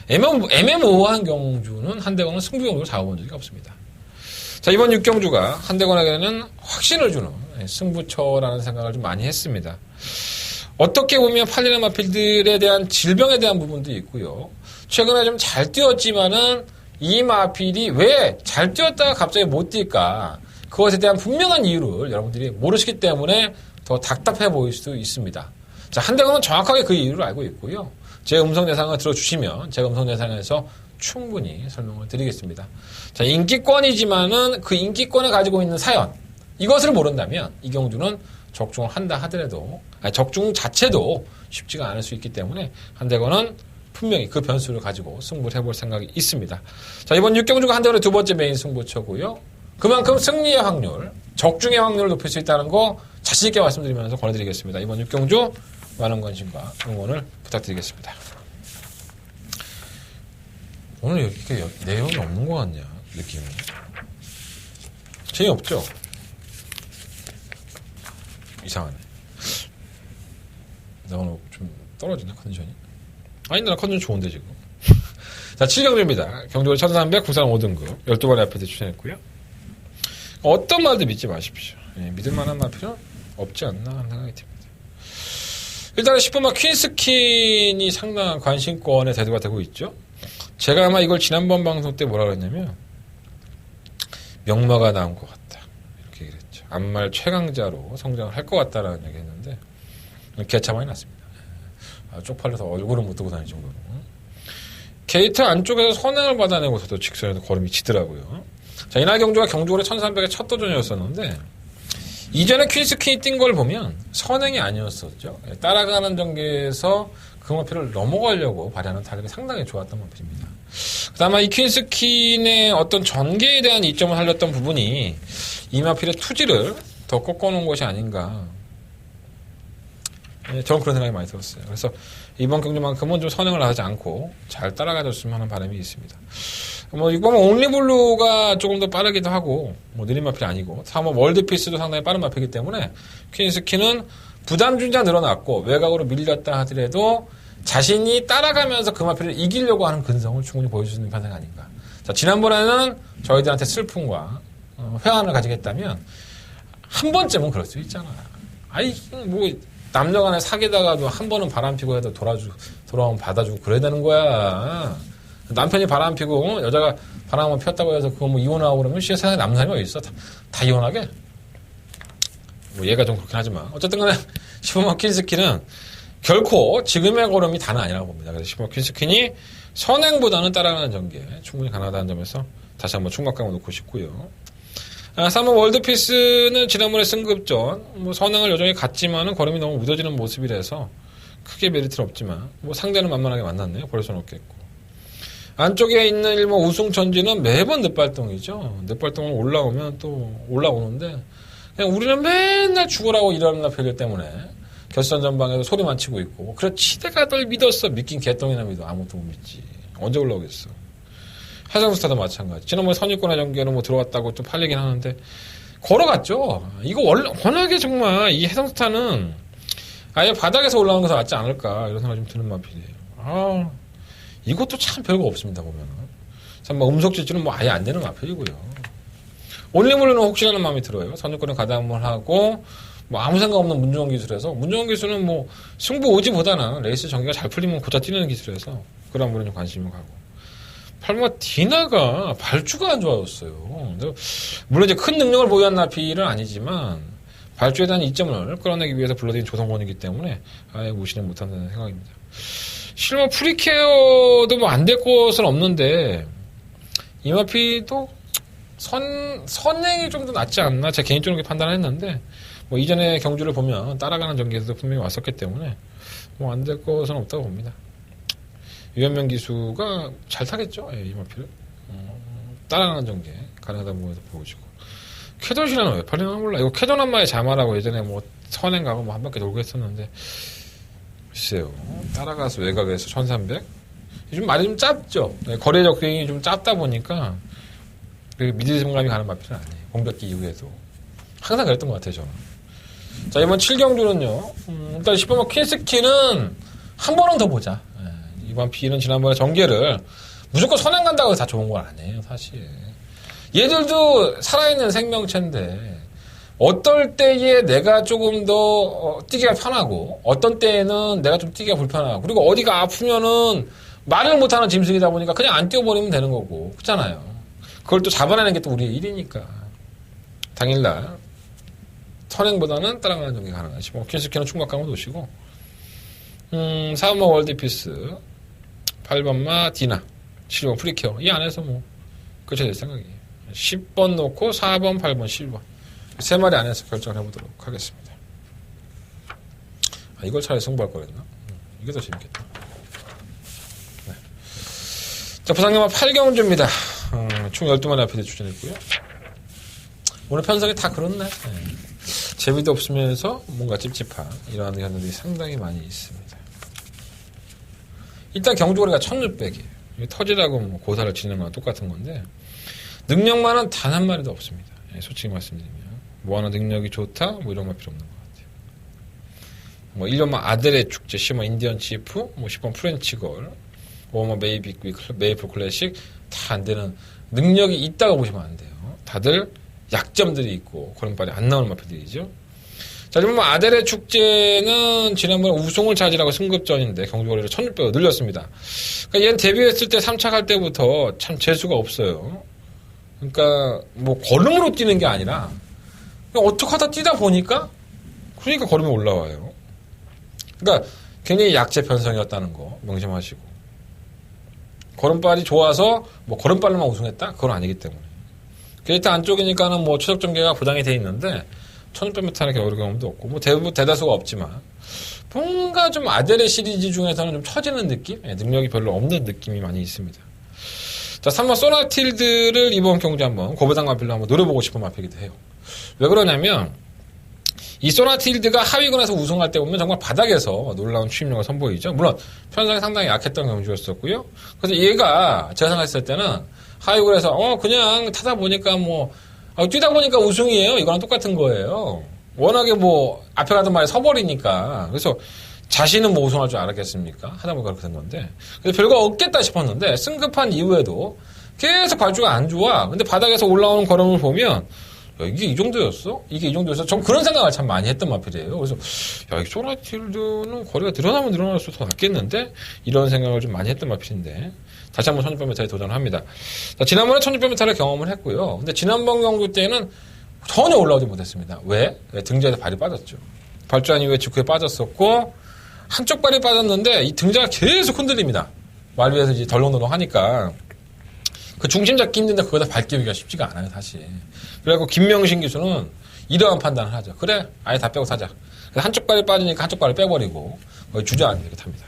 애매모호한 경주는 한대건은 승부경주를 잡아본 적이 없습니다. 자, 이번 6경주가 한대건에게는 확신을 주는 승부처라는 생각을 좀 많이 했습니다. 어떻게 보면 팔리는 마필들에 대한 질병에 대한 부분도 있고요. 최근에 좀 잘 뛰었지만은 이 마필이 왜 잘 뛰었다가 갑자기 못 뛸까? 그것에 대한 분명한 이유를 여러분들이 모르시기 때문에 더 답답해 보일 수도 있습니다. 자, 한대건은 정확하게 그 이유를 알고 있고요. 제 음성 대상을 들어주시면 제가 음성 대상에서 충분히 설명을 드리겠습니다. 자, 인기권이지만은 그 인기권에 가지고 있는 사연, 이것을 모른다면 이 경주는 적중을 한다 하더라도, 적중 자체도 쉽지가 않을 수 있기 때문에 한대건은 분명히 그 변수를 가지고 승부를 해볼 생각이 있습니다. 자, 이번 6경주가 한대건의 두 번째 메인 승부처고요. 그만큼 승리의 확률, 적중의 확률을 높일 수 있다는 거 자신있게 말씀드리면서 권해드리겠습니다. 이번 6경주 많은 관심과 응원을 부탁드리겠습니다. 오늘 이렇게 내용이 없는 것 같냐, 느낌이. 재미없죠? 이상하네. 나 오늘 좀 떨어지네, 컨디션이. 아닌데, 나 컨디션 좋은데, 지금. 자, 7경주입니다. 경주를 1300, 국산 5등급. 12번의 앞에서 출연했고요. 어떤 말도 믿지 마십시오. 예, 믿을 만한 마필은 없지 않나 하는 생각이 듭니다. 일단은 10번마 퀸스킨이 상당한 관심권의 대두가 되고 있죠. 제가 아마 이걸 지난번 방송 때 뭐라 그랬냐면, 명마가 나온 것 같다. 이렇게 얘기를 했죠. 암말 최강자로 성장을 할 것 같다라는 얘기 했는데, 개차 많이 났습니다. 쪽팔려서 얼굴은 못 두고 다닐 정도로. 게이트 안쪽에서 선행을 받아내고서도 직선에서 걸음이 치더라고요. 자, 이날 경주가 경주골의 1300의 첫 도전이었었는데, 이전에 퀸스킨이 뛴 걸 보면 선행이 아니었었죠. 따라가는 전개에서 그 마필을 넘어가려고 발휘하는 타격이 상당히 좋았던 마필입니다. 그다음에 이 퀸스킨의 어떤 전개에 대한 이점을 살렸던 부분이 이 마필의 투지를 더 꺾어놓은 것이 아닌가. 저는 그런 생각이 많이 들었어요. 그래서 이번 경주만큼은 좀 선행을 하지 않고 잘 따라가줬으면 하는 바람이 있습니다. 뭐, 6번 온리블루가 조금 더 빠르기도 하고, 뭐, 느린 마필이 아니고, 3번 월드피스도 상당히 빠른 마필이기 때문에, 퀸스킨은 부담 준자 늘어났고, 외곽으로 밀렸다 하더라도, 자신이 따라가면서 그 마필을 이기려고 하는 근성을 충분히 보여줄 수 있는 편이 아닌가. 자, 지난번에는 저희들한테 슬픔과 회한을 가지겠다면, 한 번쯤은 그럴 수 있잖아. 아이, 뭐, 남녀 간에 사귀다가도 한 번은 바람 피고 해도 돌아오면 받아주고 그래야 되는 거야. 남편이 바람 피고 여자가 바람을 폈다고 해서 그거 뭐 이혼하고 그러면 세상에 남는 사람이 어디 있어? 다 이혼하게? 뭐 얘가 좀 그렇긴 하지만 어쨌든 간에 15번 퀸스킨은 결코 지금의 걸음이 다는 아니라고 봅니다. 그래서 15번 퀸스킨이 선행보다는 따라가는 전개 충분히 가능하다는 점에서 다시 한번 충격감을 놓고 싶고요. 3번 월드피스는 지난번에 승급전 뭐 선행을 여전히 갔지만은 걸음이 너무 무뎌지는 모습이라서 크게 메리트는 없지만 뭐 상대는 만만하게 만났네요. 벌써는 없겠고. 안쪽에 있는 일본 우승천지는 매번 늦발동이죠. 늦발동을 올라오면 또 올라오는데 그냥 우리는 맨날 죽으라고 일하는 나필 때문에 결선 전방에서 소리만 치고 있고 그래 치대가 널 믿었어. 믿긴 개똥이나 믿어. 아무것도 못 믿지. 언제 올라오겠어. 해상스타도 마찬가지. 지난번에 선입권의 전개로 뭐 들어왔다고 좀 팔리긴 하는데 걸어갔죠. 이거 워낙에 정말 이 해상스타는 아예 바닥에서 올라오는 것이 낫지 않을까 이런 생각이 좀 드는 마필이에요. 이것도 참 별거 없습니다, 보면은. 참, 음속 질주는 뭐 아예 안 되는 마필이고요. 올리물로는 혹시라는 마음이 들어요. 선유권에 가담을 하고, 뭐 아무 생각 없는 문정원 기술에서, 문정원 기술은 뭐 승부 오지보다는 레이스 전개가 잘 풀리면 고자 뛰는 기술에서, 그런 분은 좀 관심이 가고. 8번 디나가 발주가 안 좋아졌어요. 물론 이제 큰 능력을 보유한 나필은 아니지만, 발주에 대한 이점을 끌어내기 위해서 불러들인 조성원이기 때문에 아예 무시는 못한다는 생각입니다. 실버 프리케어도 뭐 안 될 것은 없는데 이마피도 선행이 좀 더 낫지 않나 제 개인적으로 판단을 했는데 뭐 이전에 경주를 보면 따라가는 전개에서도 분명히 왔었기 때문에 뭐 안 될 것은 없다고 봅니다. 유현명 기수가 잘 타겠죠. 예, 이마피를 따라가는 전개 가능하다 부분에서 보여주고 캐논이라는 왜 팔리나 몰라. 이거 캐논 한마의 자마라고 예전에 뭐 선행 가고 뭐 한 바퀴 돌고 했었는데 글쎄요. 따라가서 외곽에서 1300 좀 말이 좀 짧죠. 거래 적행이 좀 짧다 보니까 미드심감이 가는 마필은 아니에요. 공백기 이후에도 항상 그랬던 것 같아요. 저는. 자, 이번 7경주는요. 일단 10번만 퀸스키는 한 번은 더 보자. 이번 B는 지난번에 전개를 무조건 선행 간다고 해서 다 좋은 건 아니에요. 사실. 얘들도 살아있는 생명체인데 어떨 때에 내가 조금 더 뛰기가 편하고 어떤 때에는 내가 좀 뛰기가 불편하고 그리고 어디가 아프면은 말을 못하는 짐승이다 보니까 그냥 안 뛰어버리면 되는 거고 그렇잖아요. 그걸 또 잡아내는 게 또 우리의 일이니까 당일날 선행보다는 따라가는 전개 가능하시고 퀸스키는 충격감을 놓으시고 4번마 월드피스 8번마 디나 7번 프리케어 이 안에서 뭐 그쳐야 될 생각이에요. 10번 놓고 4번 8번 7번 세 마리 안에서 결정을 해보도록 하겠습니다. 이걸 차라리 승부할 거랬나? 이게 더 재밌겠다. 네. 자, 부상경마 8경주입니다. 총 12마리 앞에 추천했고요. 오늘 편성이 다 그렇네. 네. 재미도 없으면서 뭔가 찝찝한 이러한 견들이 상당히 많이 있습니다. 일단 경주거리가 1600이에요. 터지라고 뭐 고사를 치는 거랑 똑같은 건데 능력만은 단 한 마리도 없습니다. 네, 솔직히 말씀드리면 뭐 하나 능력이 좋다 뭐 이런 말 필요 없는 것 같아요. 뭐 1번만 아델의 축제 10번 인디언 치프 뭐 10번 프렌치걸 5번 메이플 클래식 다 안 되는 능력이 있다고 보시면 안 돼요. 다들 약점들이 있고 걸음발이 안 나오는 마필들이죠. 자, 그러면 아델의 축제는 지난번에 우승을 차지하고 승급전인데 경주거리를 1600으로 늘렸습니다. 그러니까 얘는 데뷔했을 때 3차 갈 때부터 참 재수가 없어요. 그러니까 뭐 걸음으로 뛰는 게 아니라 그냥 어떻게 하다 뛰다 보니까 그러니까 걸음이 올라와요. 그러니까 굉장히 약체 편성이었다는 거 명심하시고 걸음발이 좋아서 뭐 걸음발로만 우승했다? 그건 아니기 때문에 게이트 안쪽이니까는 뭐 최적 전개가 보장이 돼 있는데 1600m의 겨울 경험도 없고 뭐 대다수가 없지만 뭔가 좀 아델의 시리즈 중에서는 좀 처지는 느낌? 능력이 별로 없는 느낌이 많이 있습니다. 자, 3번 소나틸드를 이번 경주 한번 고부장 마필로 한번 노려보고 싶은 마필이기도 해요. 왜 그러냐면 이 소나틸드가 하위권에서 우승할 때 보면 정말 바닥에서 놀라운 추임력을 선보이죠. 물론 편성이 상당히 약했던 경주였었고요. 그래서 얘가 제가 생각했을 때는 하위권에서 그냥 타다 보니까 뭐 뛰다 보니까 우승이에요. 이거랑 똑같은 거예요. 워낙에 뭐 앞에 가던 말에 서버리니까 그래서 자신은 뭐 우승할 줄 알았겠습니까? 하다 보니까 그렇게 된 건데 그래서 별거 없겠다 싶었는데 승급한 이후에도 계속 발주가 안 좋아. 근데 바닥에서 올라오는 걸음을 보면 야, 이게 이 정도였어? 이게 이 정도였어? 전 그런 생각을 참 많이 했던 마필이에요. 그래서 야, 이 소나틸드는 거리가 늘어나면 늘어날수록 더 낫겠는데? 이런 생각을 좀 많이 했던 마필인데 다시 한번 1600m에 도전을 합니다. 자, 지난번에 1600m를 경험을 했고요. 근데 지난번 경주 때는 전혀 올라오지 못했습니다. 왜? 등자에서 발이 빠졌죠. 발주한 이후에 직후에 빠졌었고 한쪽 발이 빠졌는데 이 등자가 계속 흔들립니다. 말 위에서 이제 덜렁덜렁 하니까 그 중심 잡기 힘든데 그거다 발기기가 쉽지가 않아요, 사실. 그래갖고 김명신 기수는 이러한 판단을 하죠. 그래, 아예 다 빼고 사자. 그래서 한쪽 발이 빠지니까 한쪽 발을 빼버리고 거의 주저앉게 탑니다.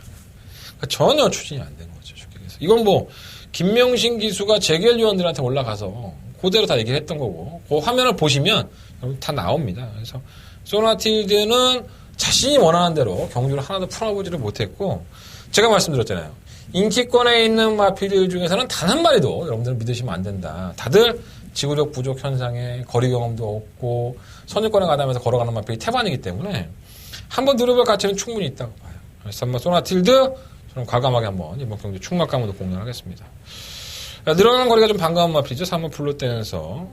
그러니까 전혀 추진이 안 된 거죠, 주격에서. 이건 뭐 김명신 기수가 재결위원들한테 올라가서 그대로 다 얘기를 했던 거고 그 화면을 보시면 다 나옵니다. 그래서 소나틸드는 자신이 원하는 대로 경주를 하나도 풀어보지를 못했고 제가 말씀드렸잖아요. 인기권에 있는 마필들 중에서는 단 한 마리도 여러분들 믿으시면 안 된다. 다들 지구력 부족 현상에 거리 경험도 없고 선유권에 가다면서 걸어가는 마필이 태반이기 때문에 한번 누려볼 가치는 충분히 있다고 봐요. 그래서 한번 소나틸드 저는 과감하게 한번 이번 경주 충막감으로 공략하겠습니다. 늘어나는 거리가 좀 반가운 마필이죠. 3번 플루텐에서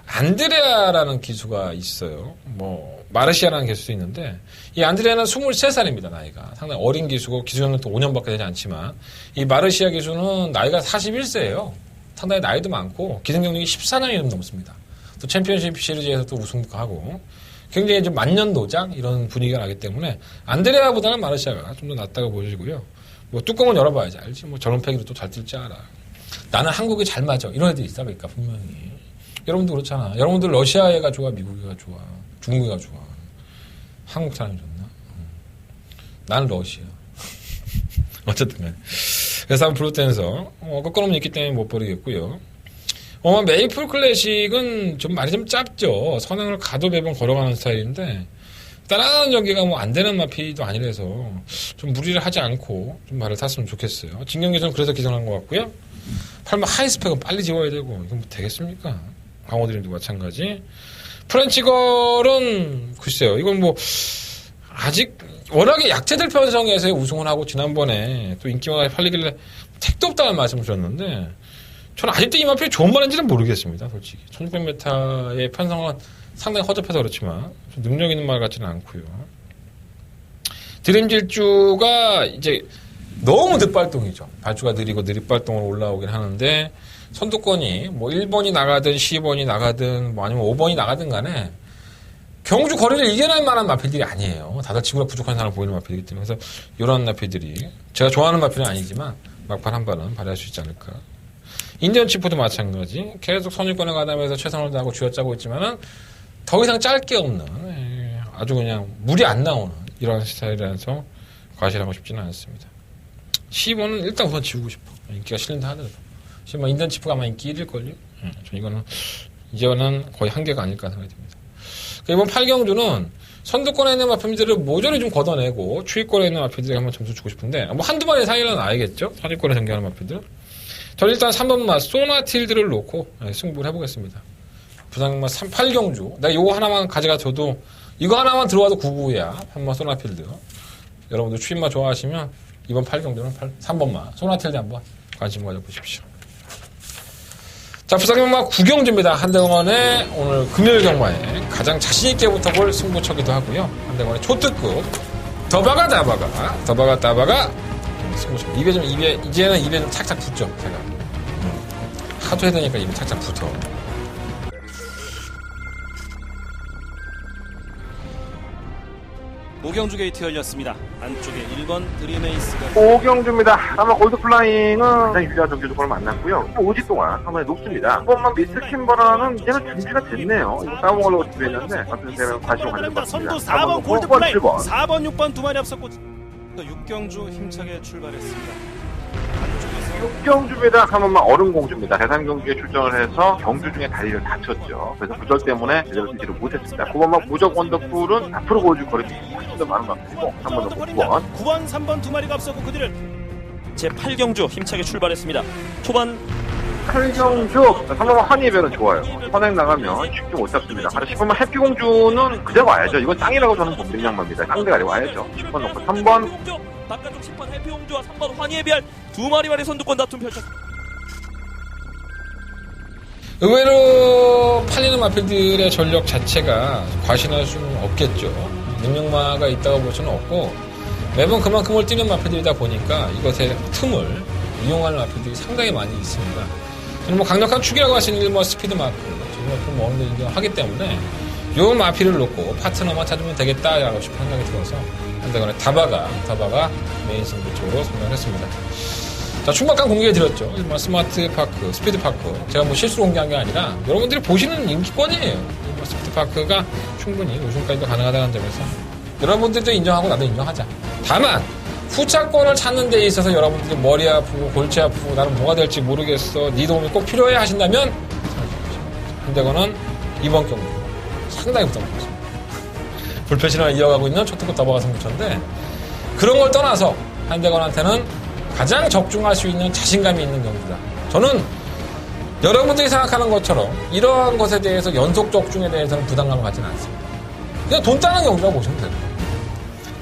안드레아라는 기수가 있어요. 뭐 마르시아라는 기수도 있는데 이 안드레아는 23살입니다. 나이가 상당히 어린 기수고 기수는 또 5년밖에 되지 않지만 이 마르시아 기수는 나이가 41세예요. 상당히 나이도 많고 기승 경력이 14년이 좀 넘습니다. 또 챔피언십 시리즈에서 또 우승도 하고 굉장히 좀 만년도장 이런 분위기가 나기 때문에 안드레아보다는 마르시아가 좀 더 낫다고 보여지고요. 뭐 뚜껑은 열어봐야지 알지. 뭐 저런 패기로 또 잘 뜰 줄 알아. 나는 한국이 잘 맞아. 이런 애들이 있다 보니까 분명히. 여러분도 그렇잖아. 여러분들 러시아애가 좋아, 미국애가 좋아, 중국애가 좋아. 한국 사람이 좋나? 나는 러시아. 어쨌든 간에. 그래서 한번 플루텐에서 거꾸로는 있기 때문에 못 버리겠고요. 메이플 클래식은 좀 말이 좀 짧죠. 선행을 가도 매번 걸어가는 스타일인데, 따라가는 전개가 뭐 안 되는 마피도 아니라서 좀 무리를 하지 않고 좀 말을 탔으면 좋겠어요. 진경기에서는 그래서 기선한 것 같고요. 8번 하이스펙은 빨리 지워야 되고, 이건 뭐 되겠습니까? 강호드림도 마찬가지. 프렌치걸은 글쎄요. 이건 뭐 아직 워낙에 약체들 편성에서의 우승을 하고 지난번에 또 인기가 팔리길래 택도 없다는 말씀을 드렸는데 저는 아직도 이 마필이 좋은 말인지는 모르겠습니다. 솔직히 1600m의 편성은 상당히 허접해서 그렇지만 능력 있는 말 같지는 않고요. 드림질주가 이제 너무 늦발동이죠. 발주가 느리고 느릿발동으로 올라오긴 하는데 선두권이 뭐 1번이 나가든 12번이 나가든 뭐 아니면 5번이 나가든 간에 경주 거리를 이겨낼 만한 마필들이 아니에요. 다들 지구력 부족한 사람을 보이는 마필이기 때문에. 그래서 이런 마필들이 제가 좋아하는 마필은 아니지만 막판 한 발은 발휘할 수 있지 않을까. 인디언 치프도 마찬가지. 계속 선유권에 가담해서 최선을 다하고 쥐어짜고 있지만은 더 이상 짤 게 없는 아주 그냥 물이 안 나오는 이런 스타일이라서 과실하고 싶지는 않습니다. 12번은 일단 우선 지우고 싶어. 인기가 실린다 하더라도. 지금 인디언 치프가 아마 인기 1일걸요? 저 이제는 거의 한계가 아닐까 생각이 듭니다. 이번 8경주는 선두권에 있는 마필들을 모조리 좀 걷어내고 추위권에 있는 마필들에게 한번 점수 주고 싶은데 뭐 한두 번의 사이는 알겠죠? 선두권에 전개하는 마필들. 저는 일단 3번 맛 소나틸드를 놓고 승부를 해보겠습니다. 부산경마 8경주 내가 이거 하나만 가져가줘도 이거 하나만 들어와도 99야. 한번 소나필드. 여러분들 추임마 좋아하시면 이번 8경주는 3번만 소나틸드 한번 관심 가져보십시오. 자, 부산경마 9경주입니다. 한대건의 오늘 금요일 경마에 가장 자신있게 붙어볼 승부처기도 하고요. 한대건의 초특급 더바가 따바가 승부처. 이제는 입에 좀 착착 붙죠, 제가. 하도 해야 되니까 입에 착착 붙어. 오경주 게이트 열렸습니다. 안쪽에 1번 드림에이스가 5경주입니다. 아마 골드플라잉은 가장 유리한 정규조건을 만났고요. 5지 동안 상당히 높습니다. 한 번만 미스 킴버라는 이제는 준비가 됐네요. 이거 싸움하려고 준비했는데 아무튼 제가 관심 가질 것 같습니다. 선두 4번 골드플라잉 7번. 4번 6번 두 마리 앞섰고 6경주 힘차게 출발했습니다. 6경주입니다. 한 번만 얼음공주입니다. 대상경주에 출전을 해서 경주 중에 다리를 다쳤죠. 그래서 부절 때문에 제대로 뛰지를 못했습니다. 9번만 무적 원더풀은 앞으로 보여줄 거리도 훨씬 더 많은 것 같고 한 번 더 9번 3번 두 마리가 앞섰고 그들을 제8경주 힘차게 출발했습니다. 초반 8경주 3번만 허니벨은 좋아요. 선행 나가면 쉽게 못 잡습니다. 10번만 해피공주는 그대로 와야죠. 이건 짱이라고 저는 봅니다. 양마입니다. 쌍대가리 와야죠. 10번 놓고 3번 바깥쪽 10번 해피공주와 3번 환희에 비할 두 마리만의 선두권 다툼 펼쳤습니다. 의외로 팔리는 마필들의 전력 자체가 과신할 수는 없겠죠. 능력마가 있다고 볼 수는 없고 매번 그만큼을 뛰는 마필들이다 보니까 이것의 틈을 이용하는 마필들이 상당히 많이 있습니다. 저는 뭐 강력한 축이라고 할 수 있는 뭐 스피드 마크 정말 좀 어느 정도 인정하기 때문에 요 마필을 놓고 파트너만 찾으면 되겠다라고 생각이 들어서 한대건의 다바가 메인 승부쪽으로 선정을 했습니다. 자, 충분한 공개해드렸죠. 일반 스마트 파크, 스피드 파크. 제가 뭐 실수로 공개한 게 아니라 여러분들이 보시는 인기권이에요. 스피드 파크가 충분히 우승까지도 가능하다는 점에서 여러분들도 인정하고 나도 인정하자. 다만 후차권을 찾는 데 있어서 여러분들이 머리 아프고 골치 아프고 나는 뭐가 될지 모르겠어. 네 도움이 꼭 필요해 하신다면 한대건은 이번 경기 상당히 부담스럽습니다. 불패신을 이어가고 있는 초특급 더버가 승부처인데 그런 걸 떠나서 한대건한테는 가장 적중할 수 있는 자신감이 있는 경기다. 저는 여러분들이 생각하는 것처럼 이러한 것에 대해서 연속 적중에 대해서는 부담감을 갖지는 않습니다. 그냥 돈 따는 경기라고 보시면 돼요.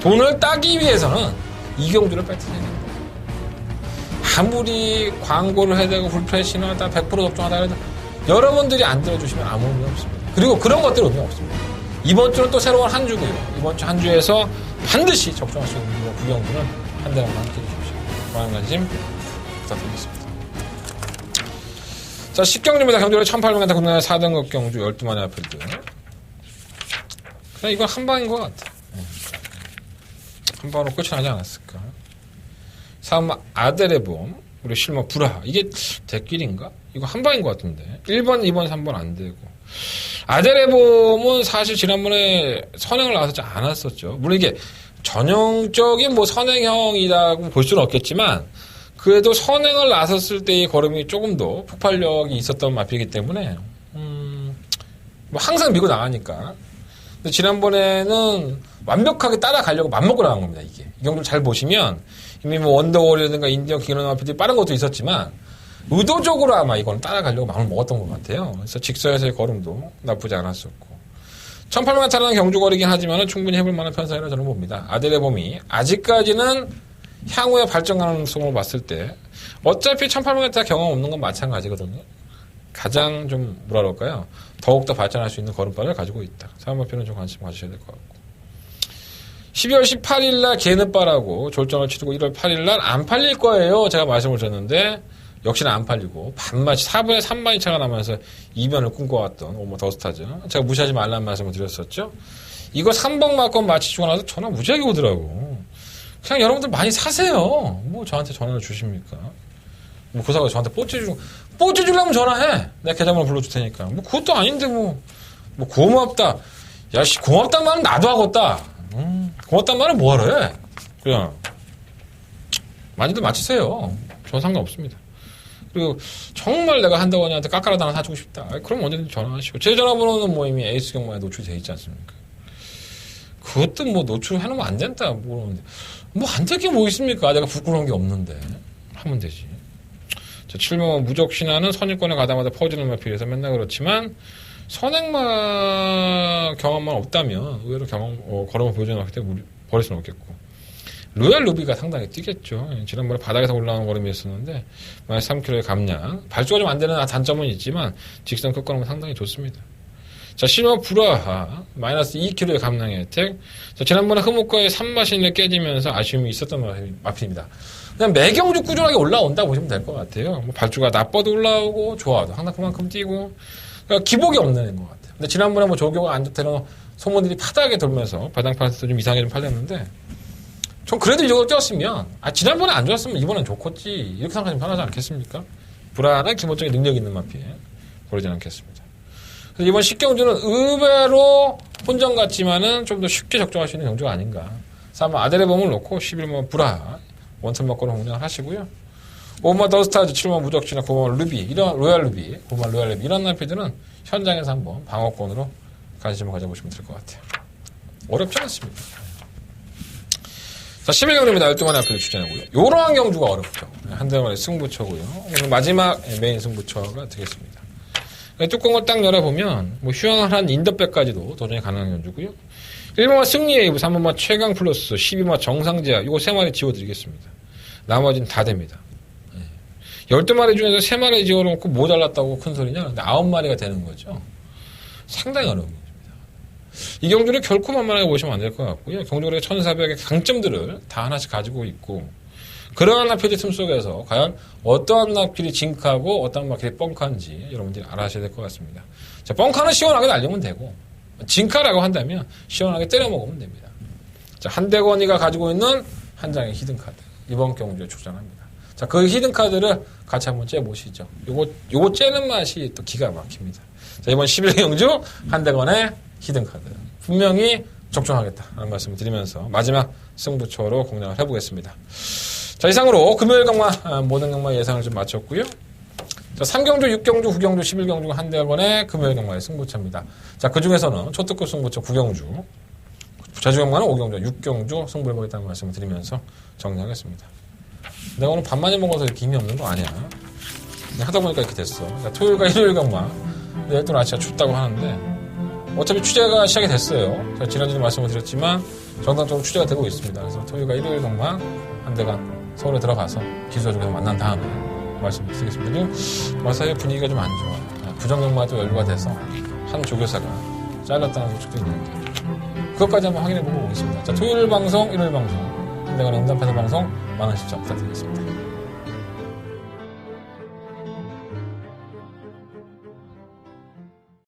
돈을 따기 위해서는 이 경주를 뺏어야 됩니다. 아무리 광고를 해야 되고 불패신하다 100% 적중하다 해도 여러분들이 안 들어주시면 아무 의미 없습니다. 그리고 그런 것들은 의미 없습니다. 이번 주는 또 새로운 한 주고요. 이번 주 한 주에서 반드시 적중할 수 있는 그 경주는 한 대만 함께 해주십시오. 많은 관심 부탁드리겠습니다. 자, 10경주입니다. 경주로 1800m 국내 4등급 경주 12마리 앞필드. 그냥 이건 한 방인 것 같아. 한 방으로 끝이 나지 않았을까. 3번 아데레봄, 그리고 실마 브라하. 이게 대길인가? 이거 한 방인 것 같은데. 1번, 2번, 3번 안 되고. 아데레봄은 사실 지난번에 선행을 나서지 않았었죠. 물론 이게 전형적인 뭐 선행형이라고 볼 수는 없겠지만 그래도 선행을 나섰을 때의 걸음이 조금 더 폭발력이 있었던 마필이기 때문에 뭐 항상 밀고 나가니까. 근데 지난번에는 완벽하게 따라가려고 맘먹고 나간 겁니다. 이게 이 경주 잘 보시면 이미 뭐 원더월이라든가 인디언 기어는 마필이 빠른 것도 있었지만 의도적으로 아마 이거는 따라가려고 마음을 먹었던 것 같아요. 그래서 직서에서의 걸음도 나쁘지 않았었고 1800m라는 경주거리긴 하지만 충분히 해볼 만한 편성이라 저는 봅니다. 아델레봄이 아직까지는 향후의 발전 가능성을 봤을 때 어차피 1800m 경험 없는 건 마찬가지거든요. 가장 좀 뭐라 그럴까요? 더욱더 발전할 수 있는 걸음발을 가지고 있다. 사람마표는 좀 관심 가지셔야 될 것 같고 12월 18일 날 개는바라고 졸전을 치르고 1월 8일 날 안 팔릴 거예요. 제가 말씀을 드렸는데 역시나 안 팔리고 반마치 4분의 3만이 차가 나면서 이변을 꿈꿔왔던 오모 더스타즈 제가 무시하지 말라는 말씀을 드렸었죠. 이거 3번 맞건 마치 주고 나서 전화 무지하게 오더라고. 그냥 여러분들 많이 사세요. 뭐 저한테 전화를 주십니까? 뭐 그 사람이 저한테 뽀찌 주려면 전화해. 내가 계좌번호 불러줄 테니까. 뭐 그것도 아닌데 뭐 고맙다. 야 씨 고맙단 말은 나도 하겠다. 고맙단 말은 뭐하러 해? 그냥 많이들 마치세요. 전 상관없습니다. 그리고 정말 내가 한다원이한테 까까라도 하나 사주고 싶다. 그럼 언제든지 전화하시고 제 전화번호는 뭐 이미 에이스 경마에 노출이 돼 있지 않습니까? 그것도 뭐 노출해놓으면 안 된다. 뭐 안 될 게 뭐 있습니까? 내가 부끄러운 게 없는데 하면 되지. 자, 7번 무적신화는 선입권에 가다마다 퍼지는 마필에서 맨날 그렇지만 선행마 경험만 없다면 의외로 걸음을 보여줘놨기 때문에 버릴 수는 없겠고 로얄 루비가 상당히 뛰겠죠. 지난번에 바닥에서 올라오는 걸음이었었는데 마이너스 3km의 감량 발주가 좀 안 되는 단점은 있지만 직선 끝걸음은 상당히 좋습니다. 자, 실버 불화하 마이너스 2kg의 감량의 혜택. 자, 지난번에 흐뭇과의 3마신을 깨지면서 아쉬움이 있었던 마필입니다. 그냥 매경주 꾸준하게 올라온다 보시면 될 것 같아요. 뭐 발주가 나빠도 올라오고 좋아도 항상 그만큼 뛰고 그러니까 기복이 없는 것 같아요. 근데 지난번에 뭐 조교가 안 좋다는 소문들이 파다하게 돌면서 바닥판에서 좀 이상하게 좀 팔렸는데 전 그래도 이 정도 뛰었으면 지난번에 안 좋았으면 이번엔 좋겠지 이렇게 생각하면 편하지 않겠습니까? 불안한 기본적인 능력 있는 마필 고르진 않겠습니다. 이번 10경주는 의외로 혼전 같지만은 좀 더 쉽게 적중할 수 있는 경주가 아닌가. 그래서 아마 아델레봄을 놓고 11번 불화 원천 막고는 운영을 하시고요. 5번 더스타즈, 7번 무적신화, 9번 루비, 이런 로얄 루비, 9번 로얄 루비 이런 나피들은 현장에서 한번 방어권으로 관심을 가져보시면 될 것 같아요. 어렵지 않습니다. 자, 11경주입니다. 12만의 앞에도 추천하고요. 요러한 경주가 어렵죠. 한대만의 승부처고요. 오늘 마지막 메인 승부처가 되겠습니다. 뚜껑을 딱 열어보면 뭐 휴양한 인더백까지도 도전이 가능한 경주고요. 1번마 승리웨이브, 3번마 최강 플러스, 12번마 정상제야 이거 3마리 지워드리겠습니다. 나머지는 다 됩니다. 12마리 중에서 3마리 지워놓고 뭐 잘났다고 큰 소리냐? 근데 9마리가 되는 거죠. 상당히 어려운 경주입니다. 이 경주를 결코 만만하게 보시면 안 될 것 같고요. 경주거리가 1400의 강점들을 다 하나씩 가지고 있고 그러한 나필의 틈 속에서 과연 어떠한 나필이 징크하고 어떠한 나필이 뻥카인지 여러분들이 알아셔야 될 것 같습니다. 자, 뻥카는 시원하게 날리면 되고 징크라고 한다면 시원하게 때려 먹으면 됩니다. 자, 한대건이가 가지고 있는 한 장의 히든카드 이번 경주에 출전합니다. 자, 그 히든카드를 같이 한번 째보시죠. 요거 째는 맛이 또 기가 막힙니다. 자, 이번 11경주 한대건의 히든카드 분명히 적중하겠다라는 말씀을 드리면서 마지막 승부처로 공략을 해보겠습니다. 자, 이상으로 금요일 경마 모든 경마 예상을 좀 마쳤고요. 자, 3경주, 6경주, 9경주, 11경주 한대건의 금요일 경마의 승부처입니다. 자, 그 중에서는 초특급 승부처 9경주, 제주 경마는 5경주, 6경주 승부를 보겠다는 말씀을 드리면서 정리하겠습니다. 내가 오늘 밥많이 먹어서 이렇게 힘이 없는 거 아니야. 하다 보니까 이렇게 됐어. 자, 토요일과 일요일 경마, 내일 또 날씨가 춥다고 하는데 어차피 취재가 시작이 됐어요. 제가 지난주에 말씀을 드렸지만 정상적으로 취재가 되고 있습니다. 그래서 토요일과 일요일 경마 한대간 서울에 들어가서 기수가족에서 만난 다음에 말씀을 드리겠습니다. 지금 마사의 분위기가 좀 안 좋아요. 부정경마도 연루가 돼서 한 조교사가 잘랐다는 소식도 있는데 그것까지 한번 확인해보고 오겠습니다. 자, 토요일 방송, 일요일 방송 한대간 응답하는 방송 많은 시청 부탁드리겠습니다.